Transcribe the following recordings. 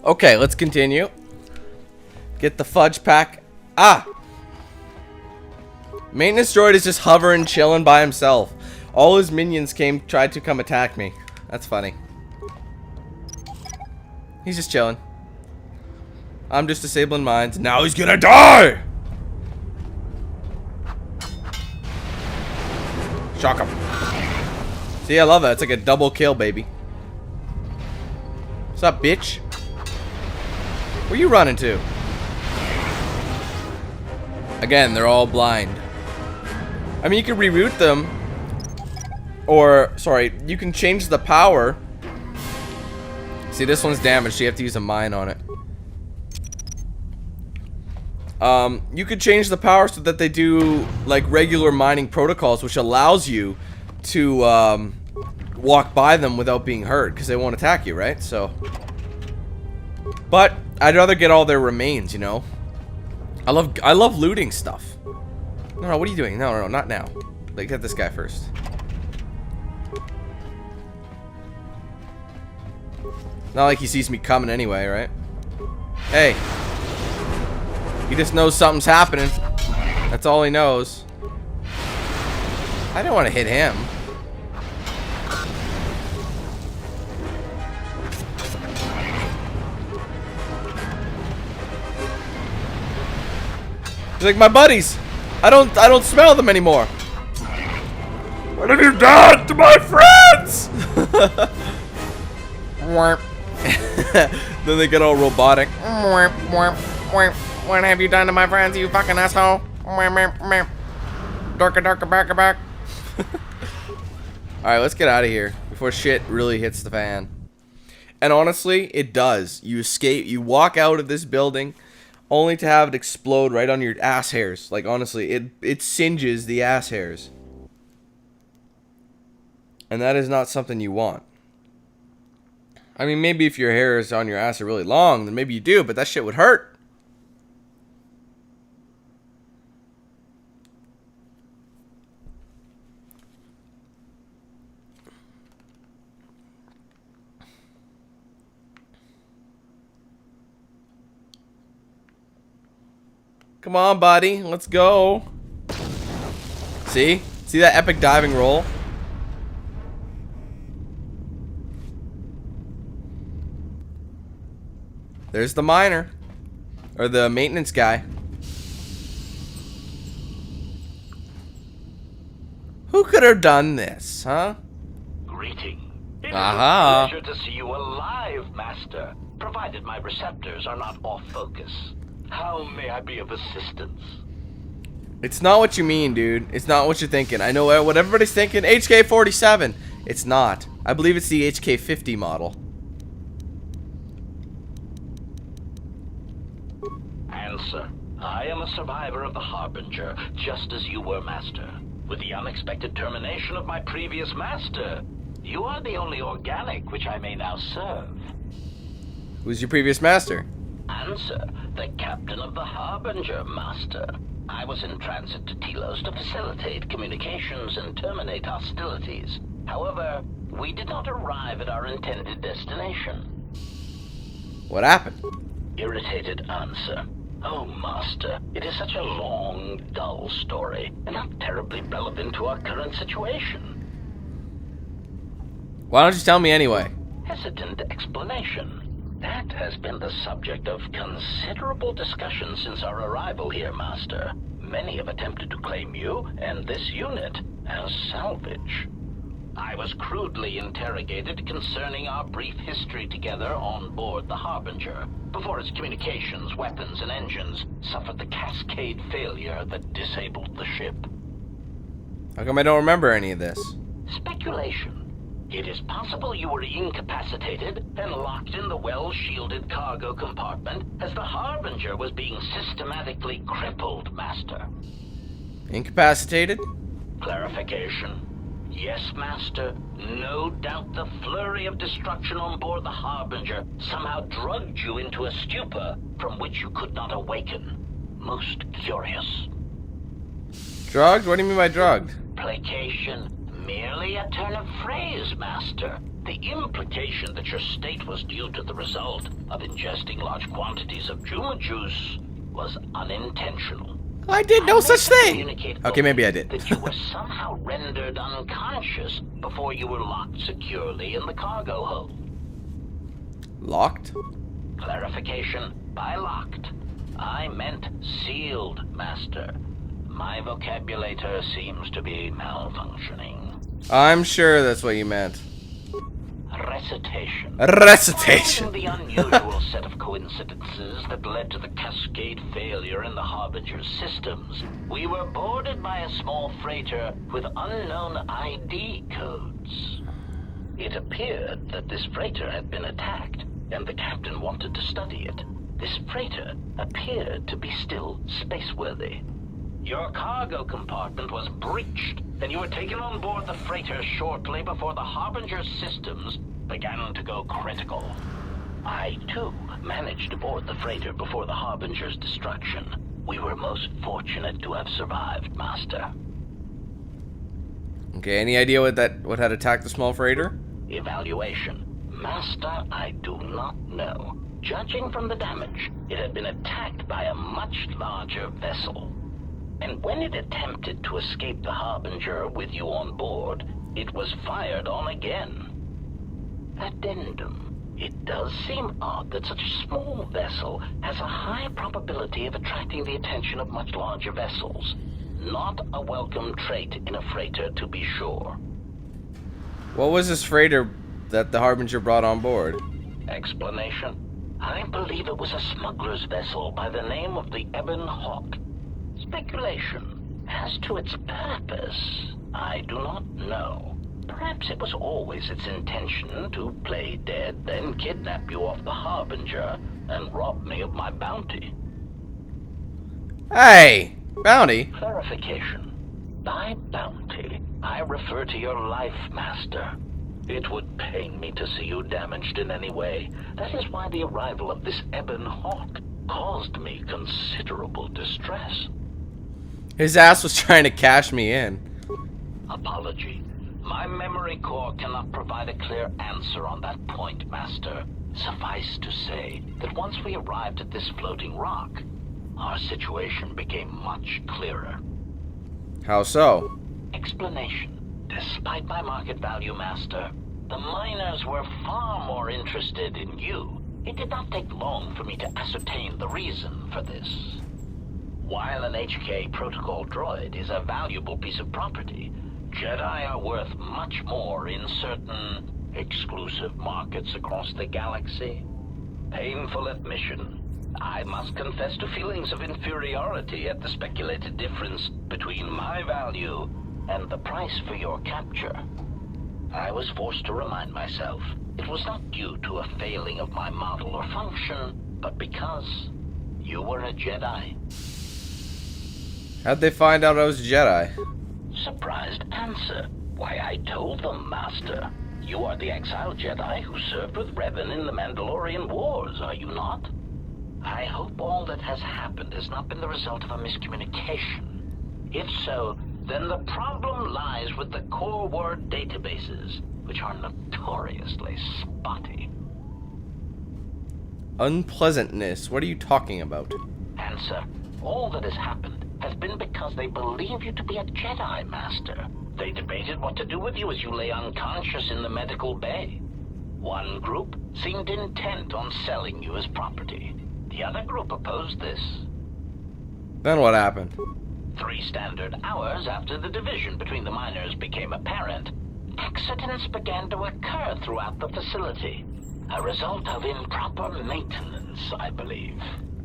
Okay, let's continue. Get the fudge pack. Ah! Maintenance droid is just hovering, chilling by himself. All his minions tried to come attack me. That's funny. He's just chilling. I'm just disabling mines. Now he's gonna die! Shock him. See, I love that. It's like a double kill, baby. What's up, bitch? Where you running to? Again, they're all blind. I mean, you can reroute them. Or, sorry, you can change the power. See, this one's damaged, so you have to use a mine on it. You could change the power so that they do, like, regular mining protocols, which allows you to, walk by them without being hurt, because they won't attack you, right? So, but I'd rather get all their remains, you know. I love looting stuff. No, what are you doing? No, not now. Like, get this guy first. Not like he sees me coming anyway, right? Hey. He just knows something's happening. That's all he knows. I didn't want to hit him. He's like, my buddies. I don't smell them anymore. What have you done to my friends? Then they get all robotic. What have you done to my friends, you fucking asshole? Darker, back. Alright, let's get out of here before shit really hits the fan. And honestly, it does. You escape, you walk out of this building only to have it explode right on your ass hairs. Like, honestly, it singes the ass hairs. And that is not something you want. I mean, maybe if your hairs on your ass are really long, then maybe you do, but that shit would hurt. Come on, buddy. Let's go. See? See that epic diving roll? There's the miner. Or the maintenance guy. Who could have done this, huh? Greeting. It is Aha. a pleasure to see you alive, Master, provided my receptors are not off focus. How may I be of assistance? It's not what you mean, dude. It's not what you're thinking. I know what everybody's thinking. HK-47. It's not. I believe it's the HK-50 model. Answer. I am a survivor of the Harbinger, just as you were, Master. With the unexpected termination of my previous Master, you are the only organic which I may now serve. Who's your previous master? Answer. The captain of the Harbinger, Master. I was in transit to Telos to facilitate communications and terminate hostilities. However, we did not arrive at our intended destination. What happened? Irritated answer. Oh, Master, it is such a long, dull story, and not terribly relevant to our current situation. Why don't you tell me anyway? Hesitant explanation. That has been the subject of considerable discussion since our arrival here, Master. Many have attempted to claim you and this unit as salvage. I was crudely interrogated concerning our brief history together on board the Harbinger, before its communications, weapons, and engines suffered the cascade failure that disabled the ship. How come I don't remember any of this? Speculation. It is possible you were incapacitated and locked in the well-shielded cargo compartment as the Harbinger was being systematically crippled, Master. Incapacitated? Clarification. Yes, Master. No doubt the flurry of destruction on board the Harbinger somehow drugged you into a stupor from which you could not awaken. Most curious. Drugged? What do you mean by drugged? Placation, Merely a turn of phrase, Master. The implication that your state was due to the result of ingesting large quantities of Juma juice was unintentional. I did no such thing. Okay, maybe I did. That you were somehow rendered unconscious before you were locked securely in the cargo hold. Locked? Clarification, by locked, I meant sealed, Master. My vocabulator seems to be malfunctioning. I'm sure that's what you meant. Recitation. Recitation. Following the unusual set of coincidences that led to the cascade failure in the Harbinger's systems, we were boarded by a small freighter with unknown ID codes. It appeared that this freighter had been attacked, and the captain wanted to study it. This freighter appeared to be still spaceworthy. Your cargo compartment was breached, and you were taken on board the freighter shortly before the Harbinger's systems began to go critical. I, too, managed to board the freighter before the Harbinger's destruction. We were most fortunate to have survived, Master. Okay, any idea what had attacked the small freighter? Evaluation. Master, I do not know. Judging from the damage, it had been attacked by a much larger vessel. And when it attempted to escape the Harbinger with you on board, it was fired on again. Addendum. It does seem odd that such a small vessel has a high probability of attracting the attention of much larger vessels. Not a welcome trait in a freighter, to be sure. What was this freighter that the Harbinger brought on board? Explanation. I believe it was a smuggler's vessel by the name of the Ebon Hawk. Speculation. As to its purpose, I do not know. Perhaps it was always its intention to play dead, then kidnap you off the Harbinger and rob me of my bounty. Hey! Bounty? Clarification. By bounty, I refer to your life, Master. It would pain me to see you damaged in any way. That is why the arrival of this Ebon Hawk caused me considerable distress. His ass was trying to cash me in. Apology. My memory core cannot provide a clear answer on that point, Master. Suffice to say that once we arrived at this floating rock, our situation became much clearer. How so? Explanation. Despite my market value, Master, the miners were far more interested in you. It did not take long for me to ascertain the reason for this. While an HK protocol droid is a valuable piece of property, Jedi are worth much more in certain exclusive markets across the galaxy. Painful admission. I must confess to feelings of inferiority at the speculated difference between my value and the price for your capture. I was forced to remind myself it was not due to a failing of my model or function, but because you were a Jedi. How'd they find out I was a Jedi? Surprised answer. Why, I told them, Master. You are the exiled Jedi who served with Revan in the Mandalorian Wars, are you not? I hope all that has happened has not been the result of a miscommunication. If so, then the problem lies with the core word databases, which are notoriously spotty. Unpleasantness. What are you talking about? Answer. All that has happened has been because they believe you to be a Jedi, Master. They debated what to do with you as you lay unconscious in the medical bay. One group seemed intent on selling you as property. The other group opposed this. Then what happened? 3 standard hours after the division between the miners became apparent, accidents began to occur throughout the facility. A result of improper maintenance, I believe.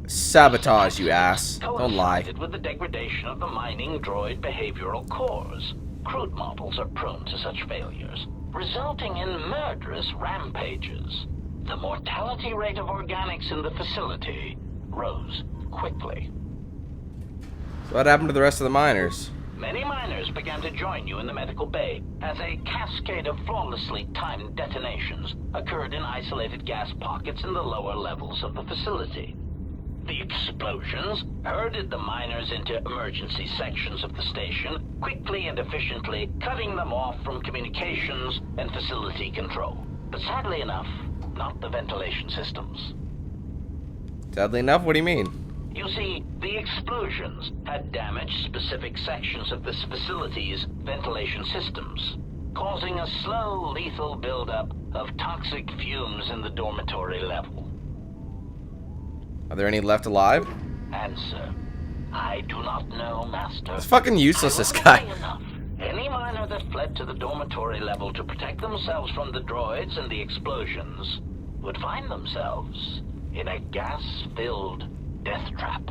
Sabotage, you ass. Don't lie. Coincided with the degradation of the mining droid behavioral cores. Crude models are prone to such failures, resulting in murderous rampages. The mortality rate of organics in the facility rose quickly. So what happened to the rest of the miners? Many miners began to join you in the medical bay as a cascade of flawlessly timed detonations occurred in isolated gas pockets in the lower levels of the facility. The explosions herded the miners into emergency sections of the station, quickly and efficiently cutting them off from communications and facility control. But sadly enough, not the ventilation systems. Sadly enough, what do you mean? You see, the explosions had damaged specific sections of this facility's ventilation systems, causing a slow, lethal buildup of toxic fumes in the dormitory level. Are there any left alive? Answer: I do not know, Master. It's fucking useless, this guy. Enough. Any miner that fled to the dormitory level to protect themselves from the droids and the explosions would find themselves in a gas-filled death trap.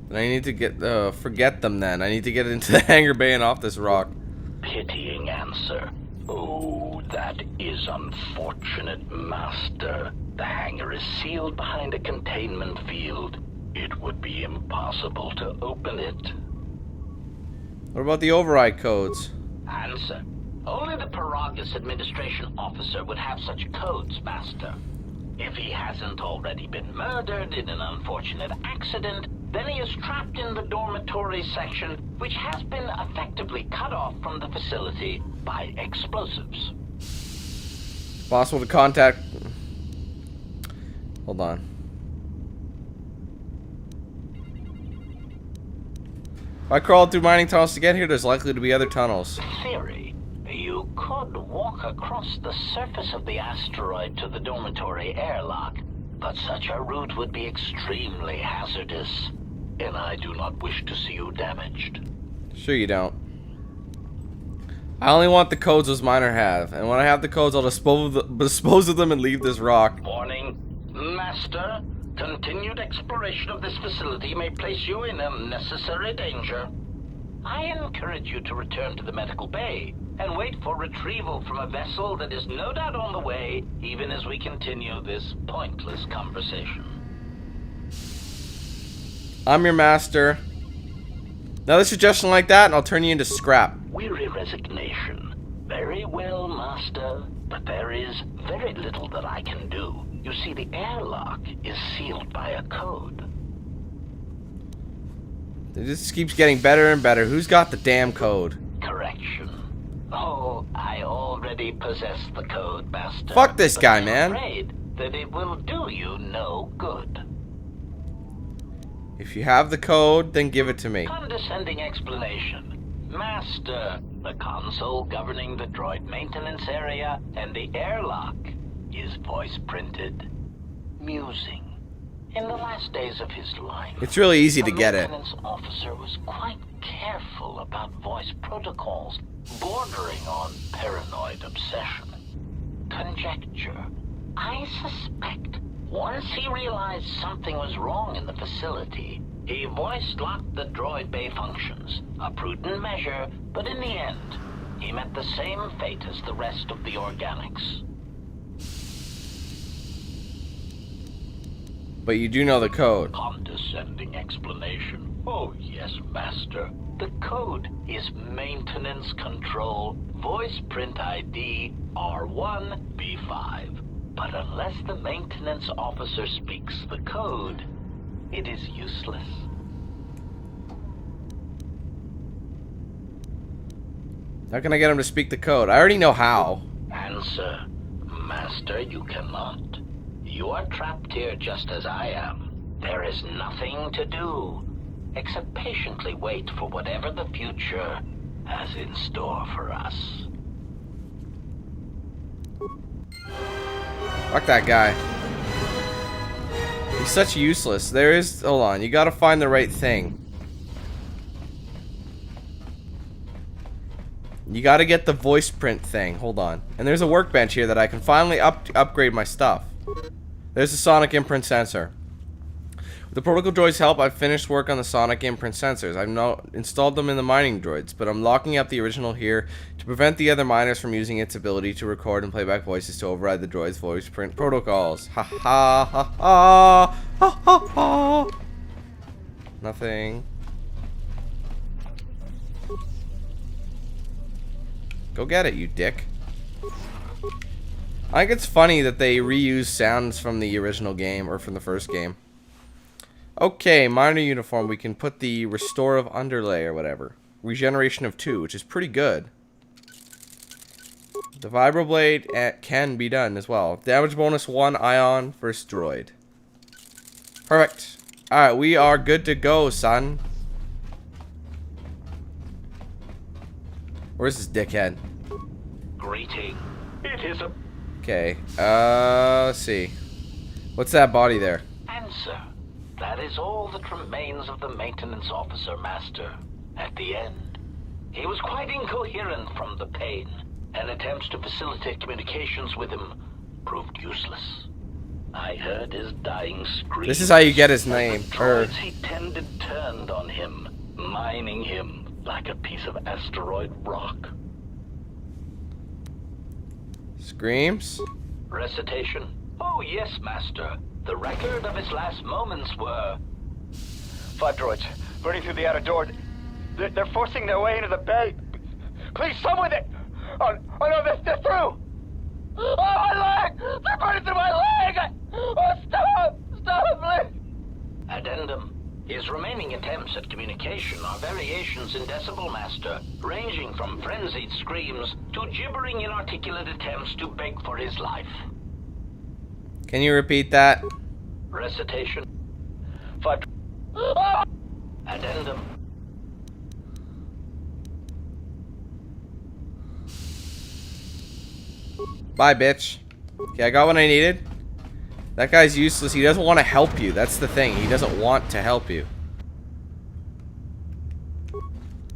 Then I need to get, forget them then. I need to get into the hangar bay and off this rock. Pitying answer. Oh, that is unfortunate, Master. The hangar is sealed behind a containment field. It would be impossible to open it. What about the override codes? Answer. Only the Paragus administration officer would have such codes, Master. If he hasn't already been murdered in an unfortunate accident, then he is trapped in the dormitory section, which has been effectively cut off from the facility by explosives. Possible to contact... Hold on. If I crawled through mining tunnels to get here, there's likely to be other tunnels. Theory. You could walk across the surface of the asteroid to the dormitory airlock, but such a route would be extremely hazardous, and I do not wish to see you damaged. Sure you don't. I only want the codes those miners have, and when I have the codes, I'll dispose of them and leave this rock. Warning, Master. Continued exploration of this facility may place you in unnecessary danger. I encourage you to return to the medical bay and wait for retrieval from a vessel that is no doubt on the way, even as we continue this pointless conversation. I'm your master. Another suggestion like that, and I'll turn you into scrap. Weary resignation. Very well, Master, but there is very little that I can do. You see, the airlock is sealed by a code. It just keeps getting better and better. Who's got the damn code? Correction. Oh, I already possess the code, Master. Fuck this guy, I'm man. afraid that it will do you no good. If you have the code, then give it to me. Condescending explanation. Master, the console governing the droid maintenance area and the airlock is voice printed. Musing. In the last days of his life, It's really easy to get it. The maintenance officer was quite careful about voice protocols, bordering on paranoid obsession. Conjecture. I suspect once he realized something was wrong in the facility, he voice-locked the droid bay functions. A prudent measure, but in the end, he met the same fate as the rest of the organics. But you do know the code. Condescending explanation. Oh, yes, Master. The code is Maintenance Control Voice Print ID R1B5. But unless the maintenance officer speaks the code, it is useless. How can I get him to speak the code? I already know how. Answer. Master, you cannot. You are trapped here just as I am. There is nothing to do, except patiently wait for whatever the future has in store for us. Fuck that guy. He's such useless. Hold on, you gotta find the right thing. You gotta get the voice print thing. Hold on. And there's a workbench here that I can finally upgrade my stuff. There's the sonic imprint sensor. With the protocol droid's help, I've finished work on the sonic imprint sensors. I've now installed them in the mining droids, but I'm locking up the original here to prevent the other miners from using its ability to record and play back voices to override the droid's voice print protocols. Ha ha ha ha ha ha ha. Nothing. Go get it, you dick. I think it's funny that they reuse sounds from the original game, or from the first game. Okay, minor uniform. We can put the restore of underlay or whatever. Regeneration of 2, which is pretty good. The vibroblade can be done as well. Damage bonus 1 ion versus droid. Perfect. Alright, we are good to go, son. Where's this dickhead? Greeting. It is a... Okay, let's see. What's that body there? Answer. That is all that remains of the maintenance officer, Master. At the end, he was quite incoherent from the pain, and attempts to facilitate communications with him proved useless. I heard his dying scream. This is how you get his name. The droids he tended turned on him, mining him like a piece of asteroid rock. Screams? Recitation. Oh yes, Master. The record of his last moments were... 5 droids, burning through the outer door. They're forcing their way into the bay. Please, someone that... Oh no, they're through! Oh, my leg! They're burning through my leg! Oh, stop! Stop, please! Addendum. His remaining attempts at communication are variations in decibel, Master, ranging from frenzied screams to gibbering inarticulate attempts to beg for his life. Can you repeat that? Recitation. 5... Oh! Addendum. Bye, bitch. Okay, I got what I needed. That guy's useless. He doesn't want to help you. That's the thing. He doesn't want to help you.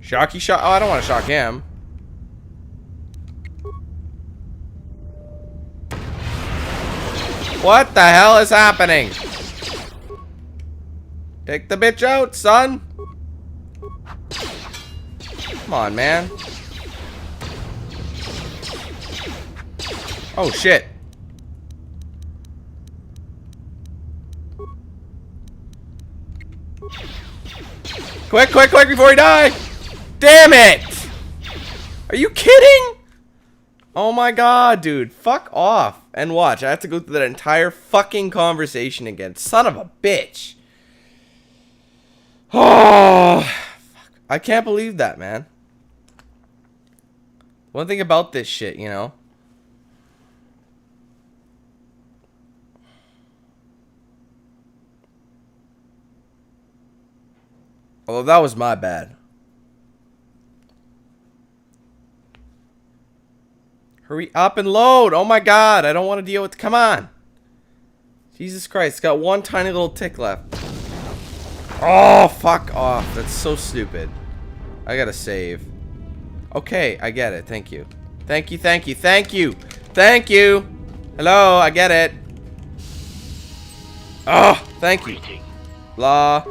Shocky shot? Oh, I don't want to shock him. What the hell is happening? Take the bitch out, son. Come on, man. Oh, shit. Quick, quick, quick before he dies! Damn it! Are you kidding? Oh my god, dude. Fuck off. And watch, I have to go through that entire fucking conversation again. Son of a bitch. Oh, fuck. I can't believe that, man. One thing about this shit, you know? Although that was my bad. Hurry up and load. Oh my god, I don't want to deal with... Come on. Jesus Christ, it's got one tiny little tick left. Oh, fuck off. That's so stupid. I gotta save. Okay, I get it. Thank you. Thank you, thank you, thank you. Thank you. Hello, I get it. Oh, thank you. Greeting. Blah,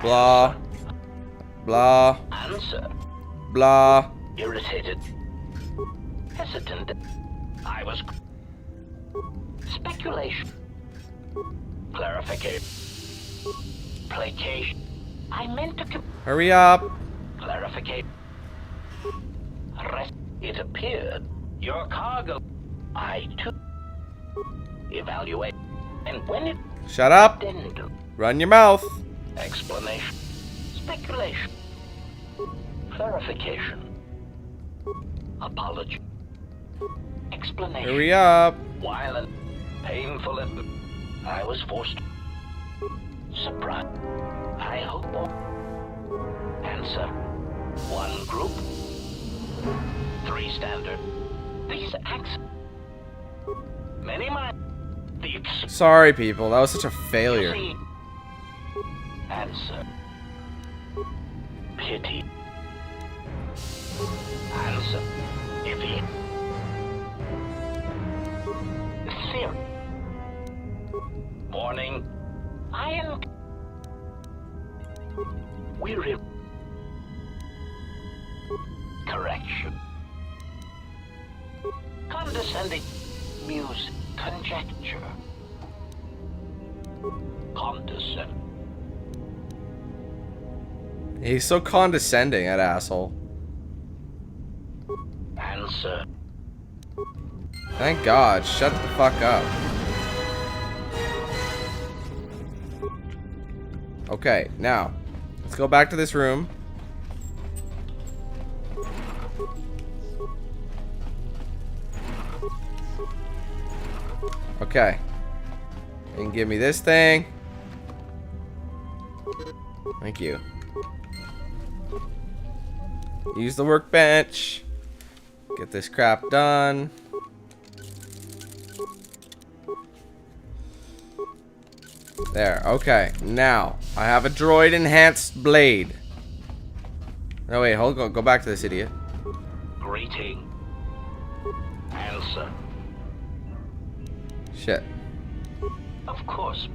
blah, blah, Answer. blah. Irritated. Hesitant. I was... Speculation. Clarification. Placation. I meant to... Hurry up. Clarification. Rest. It appeared your cargo... I took... Evaluate. And when it... Shut up. Addendum. Run your mouth. Explanation. Speculation. Clarification. Apology. Explanation. Hurry up. Violent. Painful. I was forced. Surprise. I hope. Answer. 1 group. 3 standard. These acts. Many mind. The Sorry, people. That was such a failure. Answer. Pity. Answer. If he... Fear. Warning. I am... Weary. Correction. Condescending. Muse. Conjecture. Condescend. He's so condescending, that asshole. Answer. Thank God. Shut the fuck up. Okay, now let's go back to this room. Okay. And give me this thing. Thank you. Use the workbench. Get this crap done. There, okay. Now, I have a droid enhanced blade. No, wait, hold on. Go back to this idiot. Greeting. Answer. Shit. Of course.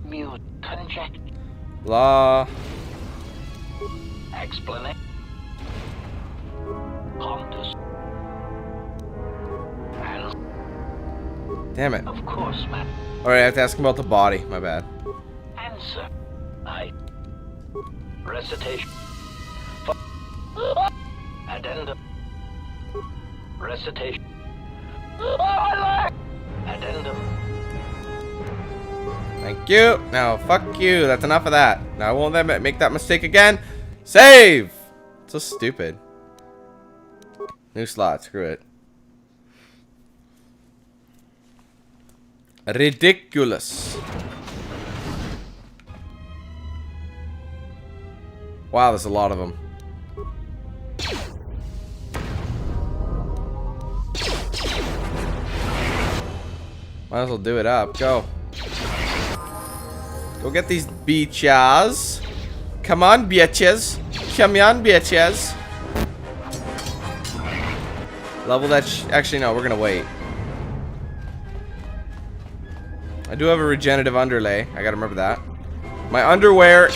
Mute. Conjecture. Blah. Explanation. Condis. Answer. Damn it. Of course, ma'am. Alright, I have to ask him about the body. My bad. Answer. I. Recitation. Addendum. Recitation. Addendum. Thank you. Now, fuck you. That's enough of that. Now, I won't make that mistake again. Save! So stupid. New slot. Screw it. Ridiculous. Wow, there's a lot of them. Might as well do it up. Go. Go get these bitches. Come on, bitches. Come on, bitches. Level that actually, no, we're gonna wait. I do have a regenerative underlay. I gotta remember that. My underwear